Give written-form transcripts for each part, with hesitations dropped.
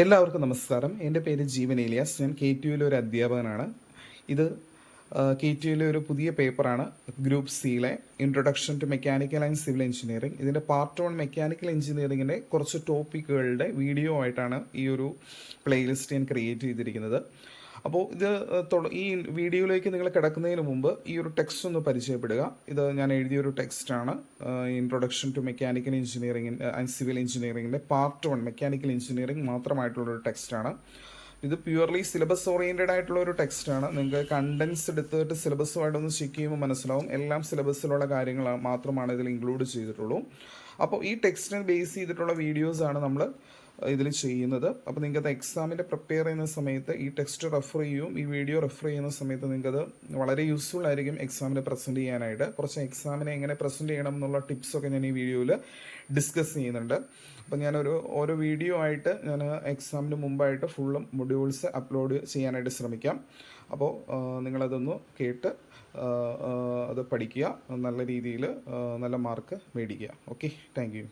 എല്ലാവർക്കും നമസ്കാരം. എൻ്റെ പേര് ജീവൻ ഏലിയാസ്. ഞാൻ KTUവിലെ ഒരു അധ്യാപകനാണ്. ഇത് KTUവിലെ ഒരു പുതിയ പേപ്പറാണ്. ഗ്രൂപ്പ് സിയിലെ introduction to mechanical and civil engineering. ഇതിൻ്റെ പാർട്ട് 1 മെക്കാനിക്കൽ എഞ്ചിനീയറിങ്ങിൻ്റെ കുറച്ച് ടോപ്പിക്കുകളുടെ വീഡിയോ ആയിട്ടാണ് ഈ ഒരു പ്ലേലിസ്റ്റ് ഞാൻ ക്രിയേറ്റ് ചെയ്തിരിക്കുന്നത്. അപ്പോൾ ഈ വീഡിയോയിലേക്ക് നിങ്ങൾ കിടക്കുന്നതിന് മുമ്പ് ഈ ഒരു ടെക്സ്റ്റ് ഒന്ന് പരിചയപ്പെടുക. ഇത് ഞാൻ എഴുതിയൊരു ടെക്സ്റ്റാണ്. Introduction to mechanical engineering and civil എഞ്ചിനീയറിംഗിൻ്റെ പാർട്ട് 1 മെക്കാനിക്കൽ എഞ്ചിനീയറിംഗ് മാത്രമായിട്ടുള്ളൊരു ടെക്സ്റ്റാണ്. ഇത് പ്യുവർലി സിലബസ് ഓറിയൻറ്റഡ് ആയിട്ടുള്ള ഒരു ടെക്സ്റ്റാണ്. നിങ്ങൾക്ക് കണ്ടൻസ് എടുത്തിട്ട് സിലബസുമായിട്ടൊന്ന് ചെക്ക് ചെയ്യുമ്പോൾ മനസ്സിലാവും എല്ലാം സിലബസിലുള്ള കാര്യങ്ങൾ മാത്രമാണ് ഇതിൽ ഇൻക്ലൂഡ് ചെയ്തിട്ടുള്ളൂ. അപ്പോൾ ഈ ടെക്സ്റ്റിനെ ബേസ് ചെയ്തിട്ടുള്ള വീഡിയോസാണ് നമ്മൾ ഇതിൽ ചെയ്യുന്നത്. അപ്പോൾ നിങ്ങൾക്കത് എക്സാമിൻ്റെ പ്രിപ്പയർ ചെയ്യുന്ന സമയത്ത് ഈ ടെക്സ്റ്റ് റെഫർ ചെയ്യും, ഈ വീഡിയോ റെഫർ ചെയ്യുന്ന സമയത്ത് നിങ്ങൾക്കത് വളരെ യൂസ്ഫുൾ ആയിരിക്കും എക്സാമിന് പ്രസൻറ്റ് ചെയ്യാനായിട്ട്. കുറച്ച് എക്സാമിനെ എങ്ങനെ പ്രസൻറ്റ് ചെയ്യണം എന്നുള്ള ടിപ്സൊക്കെ ഞാൻ ഈ വീഡിയോയിൽ ഡിസ്കസ് ചെയ്യുന്നുണ്ട്. അപ്പോൾ ഓരോ വീഡിയോ ആയിട്ട് ഞാൻ എക്സാമിന് മുമ്പായിട്ട് ഫുള്ളും മൊഡ്യൂൾസ് അപ്ലോഡ് ചെയ്യാനായിട്ട് ശ്രമിക്കാം. അപ്പോൾ നിങ്ങളതൊന്ന് കേട്ട് അത് പഠിക്കുക, നല്ല രീതിയിൽ നല്ല മാർക്ക് മേടിക്കുക. Okay, thank you.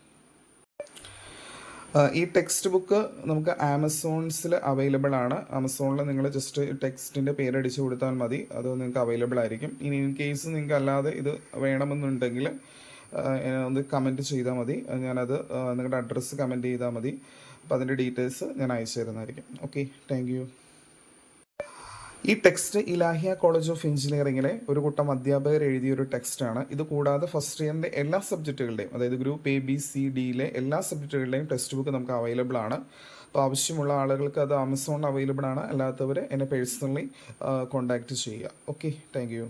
ഈ ടെക്സ്റ്റ് ബുക്ക് നമുക്ക് ആമസോൺസിൽ അവൈലബിൾ ആണ്. ആമസോണിൽ നിങ്ങൾ ജസ്റ്റ് ടെക്സ്റ്റിൻ്റെ പേരടിച്ച് കൊടുത്താൽ മതി, അത് നിങ്ങൾക്ക് അവൈലബിൾ ആയിരിക്കും. ഇനി ഇൻ കേസ് നിങ്ങൾക്ക് അല്ലാതെ ഇത് വേണമെന്നുണ്ടെങ്കിൽ ഒന്ന് കമൻറ്റ് ചെയ്താൽ മതി. ഞാനത് നിങ്ങളുടെ അഡ്രസ്സ് കമൻറ്റ് ചെയ്താൽ മതി. അപ്പോൾ അതിൻ്റെ ഡീറ്റെയിൽസ് ഞാൻ അയച്ചു തരുന്നതായിരിക്കും. Okay, thank you. ഈ ടെക്സ്റ്റ് ഇലാഹിയ കോളേജ് ഓഫ് എഞ്ചിനീയറിംഗിലെ ഒരു കൂട്ടം അധ്യാപകർ എഴുതിയൊരു ടെക്സ്റ്റാണ്. ഇത് കൂടാതെ ഫസ്റ്റ് ഇയറിൻ്റെ എല്ലാ സബ്ജക്റ്റുകളുടെയും, അതായത് ഗ്രൂപ്പ് ABCDയിലെ എല്ലാ സബ്ജക്റ്റുകളുടെയും ടെക്സ്റ്റ് ബുക്ക് നമുക്ക് അവൈലബിൾ ആണ്. അപ്പോൾ ആവശ്യമുള്ള ആളുകൾക്ക് അത് ആമസോണിൽ അവൈലബിൾ ആണ്. അല്ലാത്തവർ എന്നെ പേഴ്സണലി കോൺടാക്റ്റ് ചെയ്യുക. Okay, thank you.